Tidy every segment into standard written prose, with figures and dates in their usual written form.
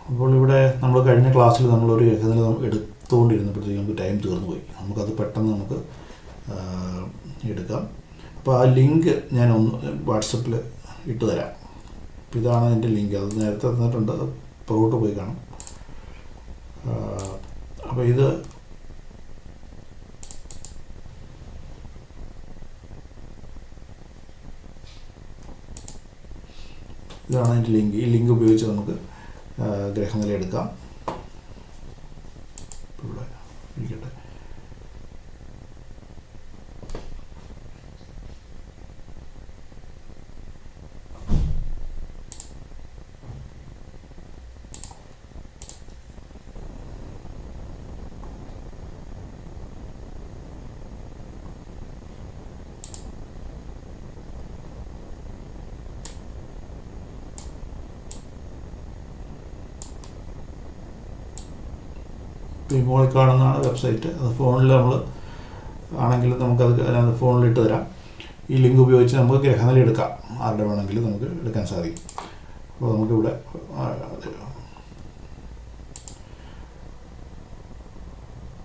അപ്പോൾ ഇവിടെ നമ്മൾ കഴിഞ്ഞ ക്ലാസ്സിൽ നമ്മളൊരു ഗ്രഹനില എടുത്തുകൊണ്ടിരുന്നപ്പോഴത്തേക്കും നമുക്ക് ടൈം തീർന്നു പോയി. നമുക്കത് പെട്ടെന്ന് നമുക്ക് എടുക്കാം. അപ്പോൾ ആ ലിങ്ക് ഞാൻ ഒന്ന് വാട്സപ്പിൽ ഇട്ട് തരാം. അപ്പോൾ ഇതാണ് അതിൻ്റെ ലിങ്ക്. അത് നേരത്തെ തന്നിട്ടുണ്ട്, അത് പുറകോട്ട് പോയി കാണും. അപ്പോൾ ഇതാണ് അതിൻ്റെ ലിങ്ക്. ഈ ലിങ്ക് ഉപയോഗിച്ച് നമുക്ക് ഗ്രഹനില എടുക്കാം. ഇവിടെ ഇരിക്കട്ടെ. ഈ മുകളിൽ കാണുന്നതാണ് വെബ്സൈറ്റ്. അത് ഫോണിൽ നമ്മൾ ആണെങ്കിൽ നമുക്കത് ഫോണിൽ ഇട്ട് തരാം. ഈ ലിങ്ക് ഉപയോഗിച്ച് നമുക്ക് ഗ്രഹനില എടുക്കാം. ആരുടെ വേണമെങ്കിലും നമുക്ക് എടുക്കാൻ സാധിക്കും. അപ്പോൾ നമുക്കിവിടെ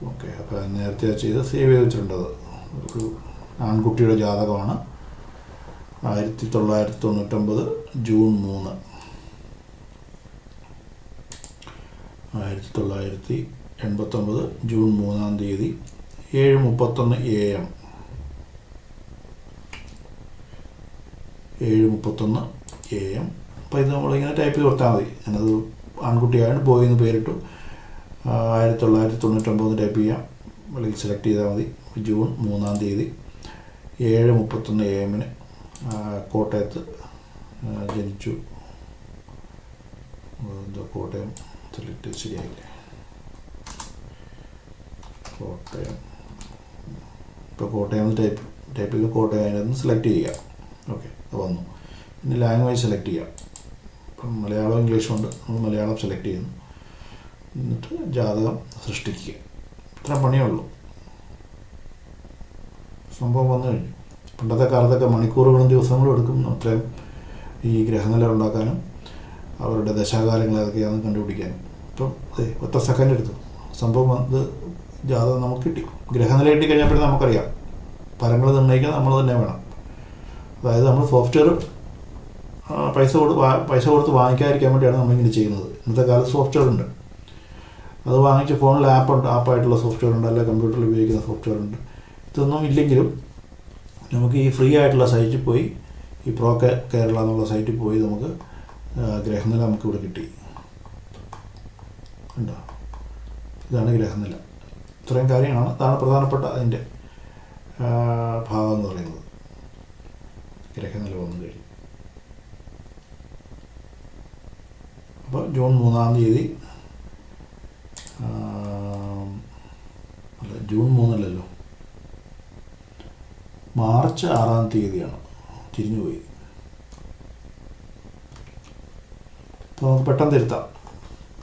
ഓക്കെ. അപ്പോൾ നേരത്തെ ചെയ്ത് സേവ് ചെയ്ത് വെച്ചിട്ടുണ്ട്. ഒരു ആൺകുട്ടിയുടെ ജാതകമാണ്. 1999 ജൂൺ 3, 1989 ജൂൺ 3-ാം തീയതി 7:31 AM. 7:31 AM. അപ്പോൾ ഇത് നമ്മളിങ്ങനെ ടൈപ്പ് ചെയ്ത് കൊടുത്താൽ മതി. ഞാനത് ആൺകുട്ടിയായിട്ട് ബോയ് എന്ന് പേരിട്ടു. 1999 ടൈപ്പ് ചെയ്യാം. വെളിയിൽ സെലക്ട് ചെയ്താൽ മതി. ജൂൺ 3-ാം തീയതി 7:31 AM കോട്ടയത്ത് ജനിച്ചു. കോട്ടയം സെലക്ട് ശരിയായില്ലേ? കോട്ടയം. ഇപ്പോൾ കോട്ടയം ടൈപ്പ് ചെയ്ത് കോട്ടയം അതിനകത്ത് സെലക്ട് ചെയ്യുക. ഓക്കെ, അത് വന്നു. പിന്നെ ലാംഗ്വേജ് സെലക്ട് ചെയ്യാം. ഇപ്പം മലയാളം ഇംഗ്ലീഷും ഉണ്ട്. നമ്മൾ മലയാളം സെലക്ട് ചെയ്യുന്നു. എന്നിട്ട് ജാതകം സൃഷ്ടിക്കുക. ഇത്ര പണിയേ ഉള്ളൂ. സംഭവം വന്നു കഴിഞ്ഞു. പണ്ടത്തെ കാലത്തൊക്കെ മണിക്കൂറുകളും ദിവസങ്ങളും എടുക്കും അത്രയും ഈ ഗ്രഹനില ഉണ്ടാക്കാനും അവരുടെ ദശാകാലങ്ങളൊക്കെയാണ് കണ്ടുപിടിക്കാനും. ഇപ്പം ഒറ്റ സെക്കൻഡ് എടുത്തു സംഭവം ഇത് ജാതകം നമുക്ക് കിട്ടി. ഗ്രഹനില കിട്ടിക്കഴിഞ്ഞപ്പോഴും നമുക്കറിയാം ഫലങ്ങൾ നിർണ്ണയിക്കാൻ നമ്മൾ തന്നെ വേണം. അതായത് നമ്മൾ സോഫ്റ്റ്വെയർ പൈസ കൊടുത്ത് വാങ്ങിക്കാതിരിക്കാൻ വേണ്ടിയാണ് നമ്മളിങ്ങനെ ചെയ്യുന്നത്. ഇന്നത്തെ കാലത്ത് സോഫ്റ്റ്വെയർ ഉണ്ട്. അത് വാങ്ങിച്ച് ഫോണിൽ ആപ്പായിട്ടുള്ള സോഫ്റ്റ്വെയർ ഉണ്ട്, അല്ലെങ്കിൽ കമ്പ്യൂട്ടറിൽ ഉപയോഗിക്കുന്ന സോഫ്റ്റ്വെയർ ഉണ്ട്. ഇതൊന്നും ഇല്ലെങ്കിലും നമുക്ക് ഈ ഫ്രീ ആയിട്ടുള്ള സൈറ്റിൽ പോയി, ഈ പ്രോ കേരള എന്നുള്ള സൈറ്റിൽ പോയി നമുക്ക് ഗ്രഹനില നമുക്കിവിടെ കിട്ടി. ഉണ്ടോ? ഇതാണ് ഗ്രഹനില. ഇത്രയും കാര്യങ്ങളാണ്. അതാണ് പ്രധാനപ്പെട്ട അതിൻ്റെ ഭാഗം എന്ന് പറയുന്നത്. ഗ്രഹനില വന്നു കഴിഞ്ഞു. അപ്പോൾ ജൂൺ 3-ാം തീയതി അല്ല, ജൂൺ 3 മാർച്ച് 6-ാം തീയതിയാണ്. തിരിഞ്ഞുപോയി. അപ്പോൾ നമുക്ക് പെട്ടെന്ന് തിരുത്താം.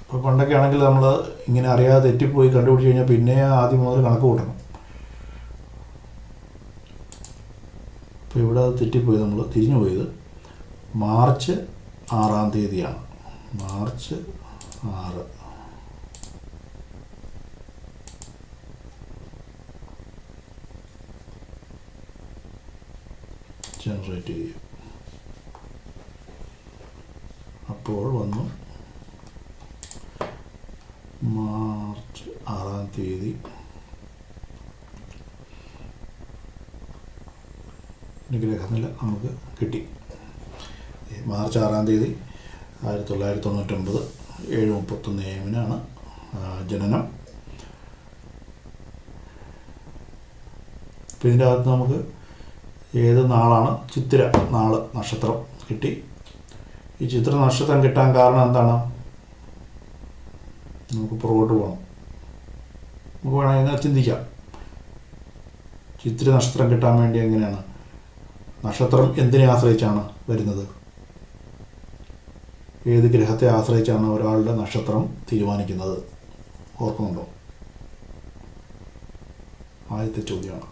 ഇപ്പോൾ പണ്ടൊക്കെ ആണെങ്കിൽ നമ്മൾ ഇങ്ങനെ അറിയാതെ തെറ്റിപ്പോയി കണ്ടുപിടിച്ച് കഴിഞ്ഞാൽ പിന്നെ ആദ്യം മുതൽ കണക്ക് കൂട്ടണം. അപ്പോൾ ഇവിടെ അത് തെറ്റിപ്പോയി. നമ്മൾ തിരിഞ്ഞു പോയത് മാർച്ച് 6-ാം തീയതിയാണ്. മാർച്ച് 6 ജനറേറ്റ് ചെയ്യുക. അപ്പോൾ വന്നു മാർച്ച് 6-ാം തീയതി. ഗ്രഹനില നമുക്ക് കിട്ടി. മാർച്ച് 6-ാം തീയതി 1999 7:31 AM ജനനം. അപ്പോൾ ഇതിൻ്റെ അകത്ത് നമുക്ക് ഏത് നാളാണ്, ചിത്തിര നാള് നക്ഷത്രം കിട്ടി. ഈ ചിത്ര നക്ഷത്രം കിട്ടാൻ കാരണം എന്താണ്? നമുക്ക് പുറകോട്ട് പോകണം. നമുക്ക് വേണമെങ്കിൽ ചിന്തിക്കാം. ചിത്ര നക്ഷത്രം കിട്ടാൻ വേണ്ടി എങ്ങനെയാണ്? നക്ഷത്രം എന്തിനെ ആശ്രയിച്ചാണ് വരുന്നത്? ഏത് ഗ്രഹത്തെ ആശ്രയിച്ചാണ് ഒരാളുടെ നക്ഷത്രം തീരുമാനിക്കുന്നത്? ഓർക്കുന്നുണ്ടോ? ആദ്യത്തെ ചോദ്യമാണ്.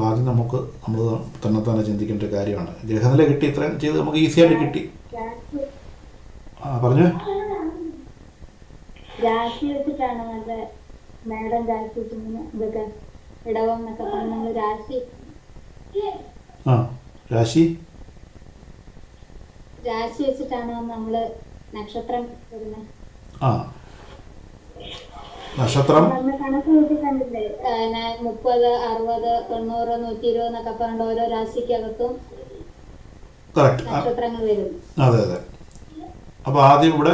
ആദ്യം നമ്മൾ തന്നെ ചിന്തിക്കേണ്ട കാര്യമാണ്. ഗ്രഹനില കിട്ടി, ഇത്രയും ചെയ്ത് നമുക്ക് ഈസിയായിട്ട് കിട്ടി. പറഞ്ഞു. രാശി വെച്ചിട്ടാണ് നല്ല മേടം രാശി വെച്ചിങ്ങനെ ഇതൊക്കെ ഇടവം എന്നൊക്കെ പറഞ്ഞ് നമ്മൾ രാശി രാശി രാശി വെച്ചിട്ടാണ് നമ്മള് നക്ഷത്രം വരുന്നത്. നക്ഷത്രം കണക്ക് കൂട്ടി കണ്ടില്ലേ? 30, 60, 90, 120 എന്നൊക്കെ പറഞ്ഞ ഓരോ രാശിക്കകത്തും നക്ഷത്രങ്ങൾ വരും. അതെ അതെ. അപ്പോൾ ആദ്യം ഇവിടെ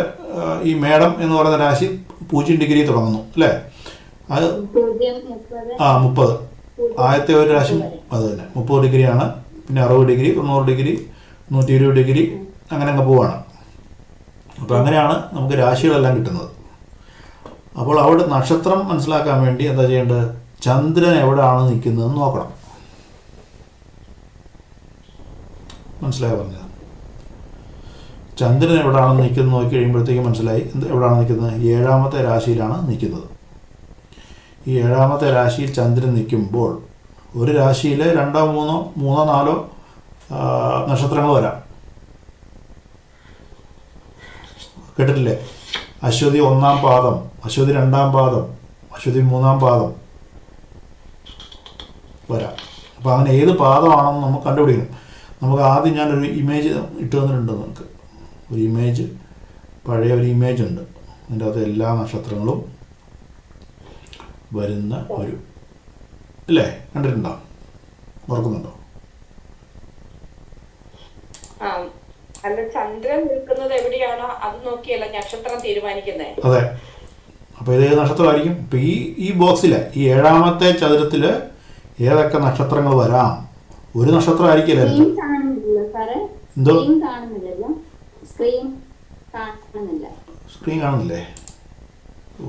ഈ മേടം എന്ന് പറയുന്ന രാശി 0 ഡിഗ്രി തുടങ്ങുന്നു അല്ലേ? അത് 30. ആദ്യത്തെ ഒരു രാശി അത് തന്നെ 30 ഡിഗ്രിയാണ്. പിന്നെ 60 ഡിഗ്രി, 90 ഡിഗ്രി, 120 ഡിഗ്രി അങ്ങനെ അങ്ങ് പോവാണ്. അപ്പോൾ അങ്ങനെയാണ് നമുക്ക് രാശികളെല്ലാം കിട്ടുന്നത്. അപ്പോൾ അവിടെ നക്ഷത്രം മനസ്സിലാക്കാൻ വേണ്ടി എന്താ ചെയ്യേണ്ടത്? ചന്ദ്രൻ എവിടെയാണ് നിൽക്കുന്നതെന്ന് നോക്കണം. മനസ്സിലായി പറഞ്ഞത്? ചന്ദ്രൻ എവിടെയാണ് നിൽക്കുന്നത് നോക്കി കഴിയുമ്പോഴത്തേക്കും മനസ്സിലായി എവിടെയാണ് നിൽക്കുന്നത്. 7ാമത്തെ രാശിയിലാണ് നിൽക്കുന്നത്. ഈ 7ാമത്തെ രാശിയിൽ ചന്ദ്രൻ നിൽക്കുമ്പോൾ ഒരു രാശിയിൽ 2, 3, 4 നക്ഷത്രങ്ങൾ വരാം. കേട്ടിട്ടില്ലേ? അശ്വതി 1ാം പാദം, അശ്വതി 2ാം പാദം, അശ്വതി 3ാം പാദം വരാം. അപ്പോൾ അങ്ങനെ ഏത് പാദമാണെന്ന് നമുക്ക് കണ്ടുപിടിക്കണം. നമുക്ക് ആദ്യം ഞാനൊരു ഇമേജ് ഇട്ട് തന്നിട്ടുണ്ട്. നമുക്ക് ഒരു ഇമേജ്, പഴയ ഒരു ഇമേജ് ഉണ്ട്. അതിൻ്റെ അകത്ത് എല്ലാ നക്ഷത്രങ്ങളും വരുന്ന ഒരു അല്ലേ, കണ്ടിട്ടുണ്ടോ? ഓർക്കുന്നുണ്ടോ? ചന്ദ്രൻ നിൽക്കുന്നത് എവിടെയാണോ അത് നോക്കിയല്ല നക്ഷത്രം തീരുമാനിക്കുന്നത്. അതെ. അപ്പോൾ ഇത് ഏത് നക്ഷത്രമായിരിക്കും? ഇപ്പം ഈ ബോക്സിൽ ഈ 7ാമത്തെ ചതുരത്തിൽ ഏതൊക്കെ നക്ഷത്രങ്ങൾ വരാം? ഒരു നക്ഷത്രം ആയിരിക്കില്ല. എന്തോ സ്ക്രീൻ കാണുന്നില്ലേ? ഓ,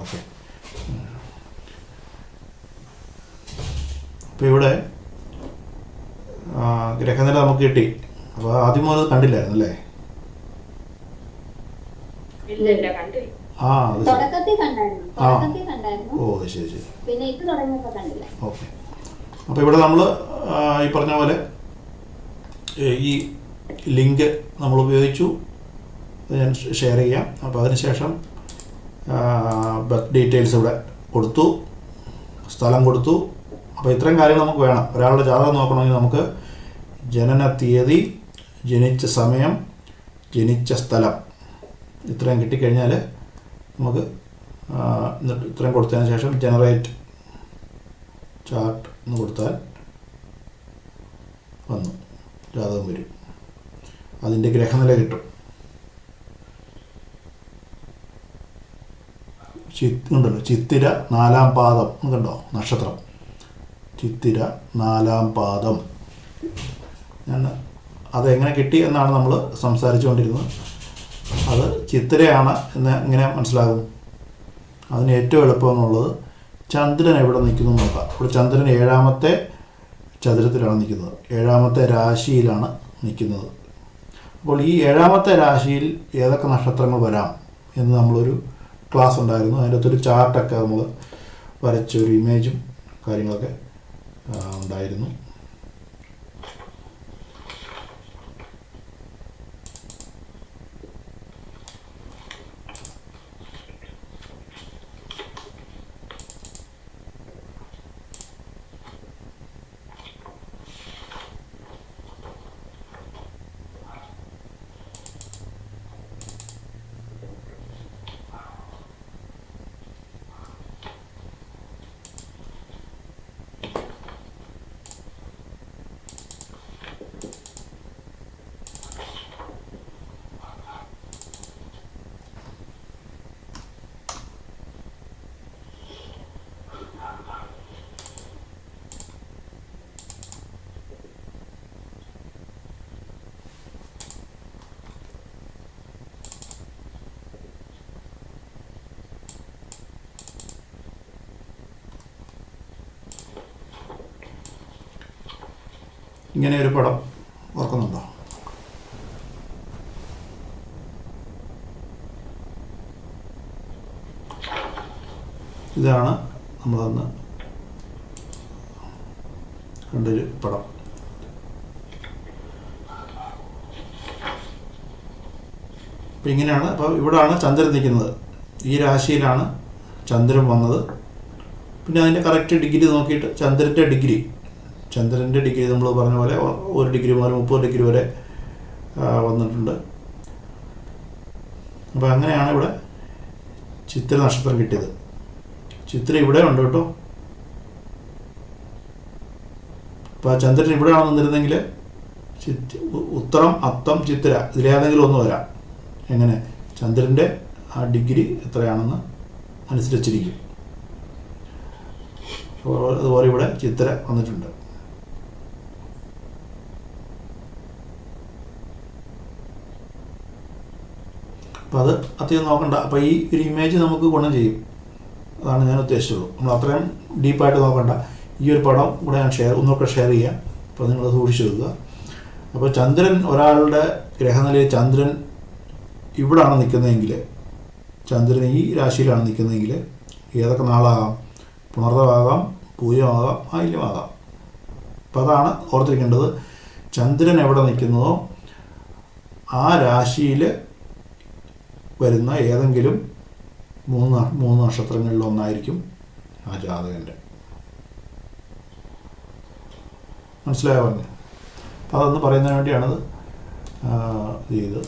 ഓക്കെ. അപ്പോൾ ഇവിടെ ഗ്രഹനില നമുക്ക് കിട്ടി. അപ്പോൾ ആദ്യം അത് കണ്ടില്ലായിരുന്നു അല്ലേ? ഓ ശരി ശരി. ഓക്കെ. അപ്പോൾ ഇവിടെ നമ്മൾ ഈ പറഞ്ഞ പോലെ ഈ ലിങ്ക് നമ്മൾ ഉപയോഗിച്ചു. ഞാൻ ഷെയർ ചെയ്യാം. അപ്പോൾ അതിനുശേഷം ബർത്ത് ഡീറ്റെയിൽസ് ഇവിടെ കൊടുത്തു, സ്ഥലം കൊടുത്തു. അപ്പോൾ ഇത്രയും കാര്യങ്ങൾ നമുക്ക് വേണം. ഒരാളുടെ ജാതകം നോക്കണമെങ്കിൽ നമുക്ക് ജനന തീയതി, ജനിച്ച സമയം, ജനിച്ച സ്ഥലം ഇത്രയും കിട്ടിക്കഴിഞ്ഞാൽ നമുക്ക് ഇത്രയും കൊടുത്തതിന് ശേഷം ജനറേറ്റ് ചാർട്ട് എന്ന് കൊടുത്താൽ വന്നു ജാതകം വരും. അതിൻ്റെ ഗ്രഹനില കിട്ടും. ഉണ്ടല്ലോ ചിത്തിര 4ാം പാദം കണ്ടോ? നക്ഷത്രം ചിത്തിര 4ാം പാദം. ഞാൻ അതെങ്ങനെ കിട്ടി എന്നാണ് നമ്മൾ സംസാരിച്ചുകൊണ്ടിരുന്നത്. അത് ചിത്തിരയാണ് എന്ന് എങ്ങനെ മനസ്സിലാകും? അതിന് ഏറ്റവും എളുപ്പമെന്നുള്ളത് ചന്ദ്രൻ എവിടെ നിൽക്കുന്നു നോക്കാം. ഇവിടെ ചന്ദ്രൻ 7ാമത്തെ ചതുരത്തിലാണ് നിൽക്കുന്നത്, 7ാമത്തെ രാശിയിലാണ് നിൽക്കുന്നത്. അപ്പോൾ ഈ 7ാമത്തെ രാശിയിൽ ഏതൊക്കെ നക്ഷത്രങ്ങൾ വരാം എന്ന് നമ്മളൊരു ക്ലാസ് ഉണ്ടായിരുന്നു. അതിൻ്റെ അകത്തൊരു ചാർട്ടൊക്കെ നമ്മൾ വരച്ചൊരു ഇമേജും കാര്യങ്ങളൊക്കെ ഉണ്ടായിരുന്നു. ഇങ്ങനെ ഒരു പടം ഓർക്കുന്നുണ്ടോ? ഇതാണ് നമ്മളന്ന് കണ്ടൊരു പടം. അപ്പം ഇങ്ങനെയാണ്. അപ്പോൾ ഇവിടാണ് ചന്ദ്രൻ നിൽക്കുന്നത്. ഈ രാശിയിലാണ് ചന്ദ്രൻ വന്നത്. പിന്നെ അതിൻ്റെ കറക്റ്റ് ഡിഗ്രി നോക്കിയിട്ട് ചന്ദ്രൻ്റെ ഡിഗ്രി നമ്മൾ പറഞ്ഞ പോലെ 1 ഡിഗ്രി മുതൽ 30 ഡിഗ്രി വരെ വന്നിട്ടുണ്ട്. അപ്പോൾ അങ്ങനെയാണ് ഇവിടെ ചിത്ര നക്ഷത്രം കിട്ടിയത്. ചിത്ര ഇവിടെ ഉണ്ട് കേട്ടോ. അപ്പോൾ ആ ചന്ദ്രൻ ഇവിടെയാണ് വന്നിരുന്നെങ്കിൽ ഉത്തരം, അത്തം, ചിത്ര ഇതിലേതെങ്കിലും ഒന്ന് വരാം. എങ്ങനെ? ചന്ദ്രൻ്റെ ആ ഡിഗ്രി എത്രയാണെന്ന് അനുസരിച്ചിരിക്കും. അതുപോലെ ഇവിടെ ചിത്ര വന്നിട്ടുണ്ട്. അപ്പോൾ അത് അധികം നോക്കണ്ട. അപ്പോൾ ഈ ഒരു ഇമേജ് നമുക്ക് ഗുണം ചെയ്യും. അതാണ് ഞാൻ ഉദ്ദേശിച്ചുള്ളൂ. നമ്മൾ അത്രയും ഡീപ്പായിട്ട് നോക്കണ്ട. ഈ ഒരു പടം കൂടെ ഞാൻ ഒന്നൊക്കെ ഷെയർ ചെയ്യാം. അപ്പോൾ നിങ്ങൾ സൂക്ഷിച്ചു വെക്കുക. അപ്പോൾ ചന്ദ്രൻ, ഒരാളുടെ ഗ്രഹനിലയിൽ ചന്ദ്രൻ ഇവിടാണ് നിൽക്കുന്നതെങ്കിൽ, ചന്ദ്രൻ ഈ രാശിയിലാണ് നിൽക്കുന്നതെങ്കിൽ ഏതൊക്കെ നാളാകാം? പുണർദമാകാം, പൂയമാകാം, ആയില്യമാകാം. അപ്പം അതാണ് ഓർത്തിരിക്കേണ്ടത്. ചന്ദ്രൻ എവിടെ നിൽക്കുന്നതോ ആ രാശിയിൽ വരുന്ന ഏതെങ്കിലും മൂന്ന് നക്ഷത്രങ്ങളിലൊന്നായിരിക്കും ആ ജാതകൻ്റെ. മനസ്സിലായോ പറഞ്ഞു? അപ്പോൾ അതൊന്ന് പറയുന്നതിന് വേണ്ടിയാണത് ഇത് ചെയ്ത്